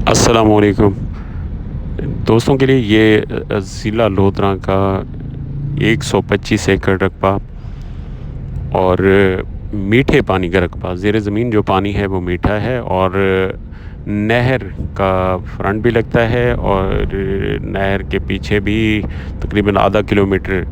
अस्सलामुअलैकुम दोस्तों के लिए ये ज़िला लोधरा का 125 एकड़ रकबा और मीठे पानी का रकबा। ज़ेर ज़मीन जो पानी है वो मीठा है और नहर का फ्रंट भी लगता है और नहर के पीछे भी तकरीबन आधा किलोमीटर।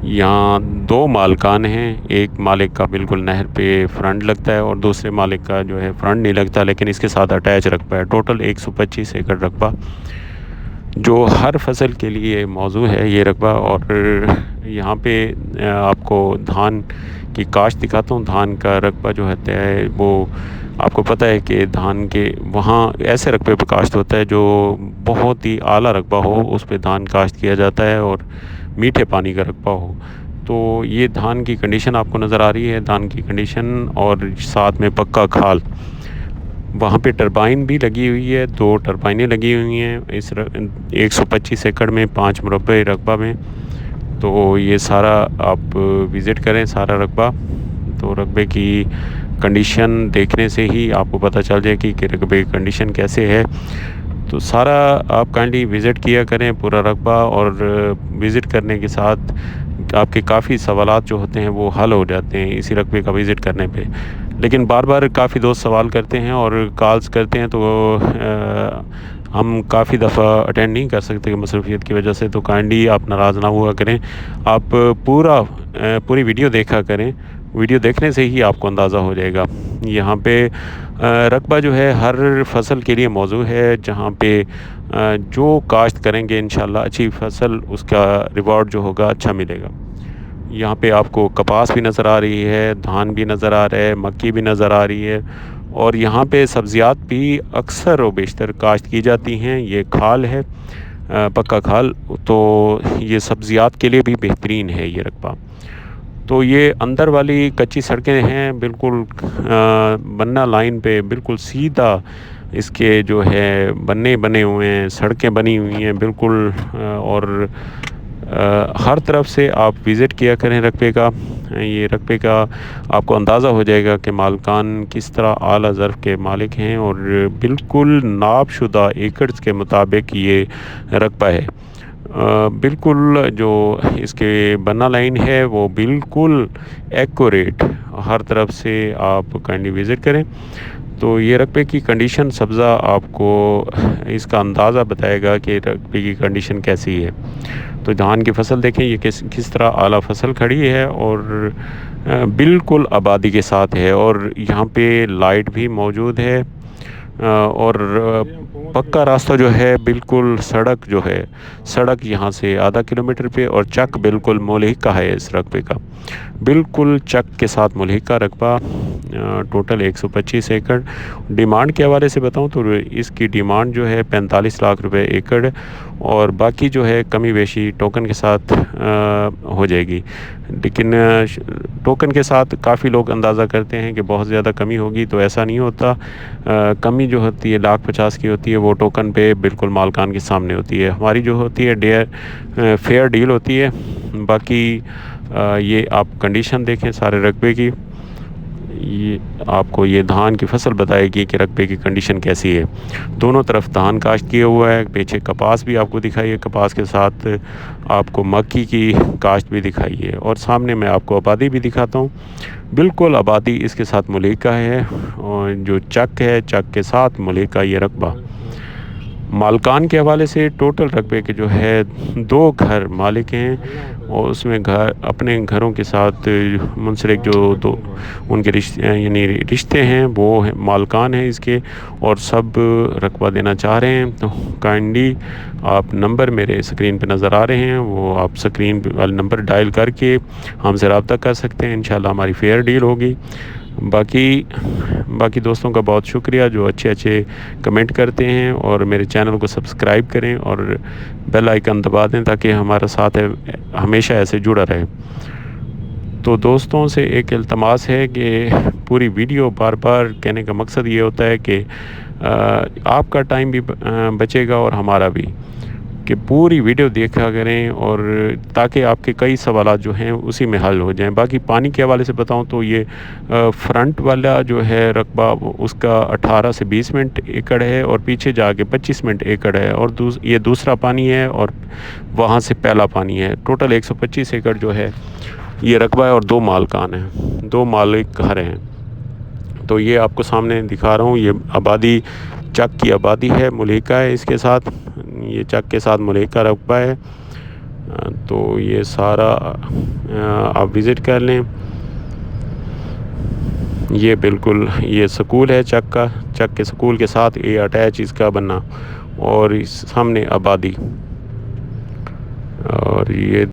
यहाँ दो मालिकान हैं, एक मालिक का बिल्कुल नहर पे फ्रंट लगता है और दूसरे मालिक का जो है फ्रंट नहीं लगता, लेकिन इसके साथ अटैच रकबा है। टोटल 125 एकड़ रकबा जो हर फसल के लिए मौजू है ये रकबा। और यहाँ पे आपको धान की काश्त दिखाता हूँ। धान का रकबा जो होता है वो आपको पता है कि धान के वहाँ ऐसे रकबे पर काश्त होता है जो बहुत ही आला रकबा हो, उस पे धान काश्त किया जाता है और मीठे पानी का रकबा हो। तो ये धान की कंडीशन आपको नज़र आ रही है, धान की कंडीशन और साथ में पक्का खाल। वहाँ पे टरबाइन भी लगी हुई है, 2 टरबाइनें लगी हुई हैं इस 125 एकड़ में 5 मुरब्बे रकबा में। तो ये सारा आप विज़िट करें सारा रकबा, तो रकबे की कंडीशन देखने से ही आपको पता चल जाए कि रकबे की कंडीशन कैसे है। तो सारा आप काइंडली विज़िट किया करें पूरा रकबा, और विज़िट करने के साथ आपके काफ़ी सवालात जो होते हैं वो हल हो जाते हैं इसी रकबे का विज़िट करने पे। लेकिन बार बार काफ़ी दोस्त सवाल करते हैं और कॉल्स करते हैं, तो हम काफ़ी दफ़ा अटेंड नहीं कर सकते मसरूफ़ियत की वजह से। तो काइंडली आप नाराज़ ना हुआ करें, आप पूरी वीडियो देखा करें। वीडियो देखने से ही आपको अंदाज़ा हो जाएगा। यहाँ पे रकबा जो है हर फसल के लिए मौजू है, जहाँ पे जो काश्त करेंगे इंशाल्लाह अच्छी फसल, उसका रिवॉर्ड जो होगा अच्छा मिलेगा। यहाँ पे आपको कपास भी नज़र आ रही है, धान भी नज़र आ रहा है, मक्की भी नज़र आ रही है, और यहाँ पे सब्ज़ियात भी अक्सर व बेशतर काश्त की जाती हैं। ये खाल है, पक्का खाल, तो ये सब्ज़ियात के लिए भी बेहतरीन है ये रकबा। तो ये अंदर वाली कच्ची सड़कें हैं बिल्कुल बन्ना लाइन पे, बिल्कुल सीधा इसके जो है बन्ने बने हुए हैं, सड़कें बनी हुई हैं बिल्कुल। और हर तरफ से आप विज़िट किया करें रकबे का। ये रकबे का आपको अंदाज़ा हो जाएगा कि मालिकान किस तरह आला ज़र्फ़ के मालिक हैं, और बिल्कुल नापशुदा एकड़्स के मुताबिक ये रकबा है। बिल्कुल जो इसके बन्ना लाइन है वो बिल्कुल एक्यूरेट, हर तरफ से आप काइंडली विज़िट करें। तो ये रकबे की कंडीशन सब्ज़ा आपको इसका अंदाज़ा बताएगा कि रकबे की कंडीशन कैसी है। तो धान की फसल देखें, ये किस तरह आला फसल खड़ी है और बिल्कुल आबादी के साथ है, और यहाँ पे लाइट भी मौजूद है। और पक्का रास्ता जो है बिल्कुल, सड़क जो है, सड़क यहाँ से आधा किलोमीटर पे, और चक बिल्कुल मुल्हिका है इस रकबे का, बिल्कुल चक के साथ मुल्हिका रकबा। टोटल 125 एकड़। डिमांड के हवाले से बताऊं तो इसकी डिमांड जो है 45 लाख रुपए एकड़, और बाकी जो है कमी बेशी टोकन के साथ हो जाएगी। लेकिन टोकन के साथ काफ़ी लोग अंदाज़ा करते हैं कि बहुत ज़्यादा कमी होगी, तो ऐसा नहीं होता। कमी जो होती है 1,50,000 की होती है, वो टोकन पे बिल्कुल मालकान के सामने होती है। हमारी जो होती है फेयर डील होती है। बाकी ये आप कंडीशन देखें सारे रकबे की, ये आपको ये धान की फसल बताएगी कि रकबे की कंडीशन कैसी है। दोनों तरफ धान काश्त किया हुआ है, पीछे कपास भी आपको दिखाई है, कपास के साथ आपको मक्की की काश्त भी दिखाई है, और सामने मैं आपको आबादी भी दिखाता हूँ। बिल्कुल आबादी इसके साथ मुल्हिका है, और जो चक है, चक के साथ मुल्हिका ये रकबा। मालकान के हवाले से टोटल रकबे के जो है 2 घर मालिक हैं, और उसमें घर अपने घरों के साथ मुंसलिक जो दो उनके रिश्ते यानी रिश्ते हैं वो मालकान हैं इसके, और सब रकबा देना चाह रहे हैं। तो काइंडली आप नंबर मेरे स्क्रीन पे नज़र आ रहे हैं, वो आप स्क्रीन वाले नंबर डायल करके हमसे रब्ता कर सकते हैं। इंशाल्लाह हमारी फेयर डील होगी। बाकी दोस्तों का बहुत शुक्रिया जो अच्छे अच्छे कमेंट करते हैं, और मेरे चैनल को सब्सक्राइब करें और बेल आइकन दबा दें ताकि हमारा साथ है हमेशा ऐसे जुड़ा रहे। तो दोस्तों से एक इल्तमास है कि पूरी वीडियो बार बार कहने का मकसद ये होता है कि आपका टाइम भी बचेगा और हमारा भी। कि पूरी वीडियो देखा करें, और ताकि आपके कई सवालात जो हैं उसी में हल हो जाएं। बाकी पानी के हवाले से बताऊं तो ये फ्रंट वाला जो है रकबा उसका 18 से 20 मिनट एकड़ है, और पीछे जाके 25 मिनट एकड़ है, और ये दूसरा पानी है, और वहाँ से पहला पानी है। टोटल 125 एकड़ जो है ये रकबा है, और 2 मालकान हैं, 2 मालिक घर हैं। तो ये आपको सामने दिखा रहा हूँ, ये आबादी चक की आबादी है, मुलेका है इसके साथ, ये चक के साथ मुलेका रकबा है। तो ये सारा आप विज़िट कर लें। ये बिल्कुल ये स्कूल है चक का, चक के स्कूल के साथ ये अटैच इसका बनना, और इस सामने आबादी, और ये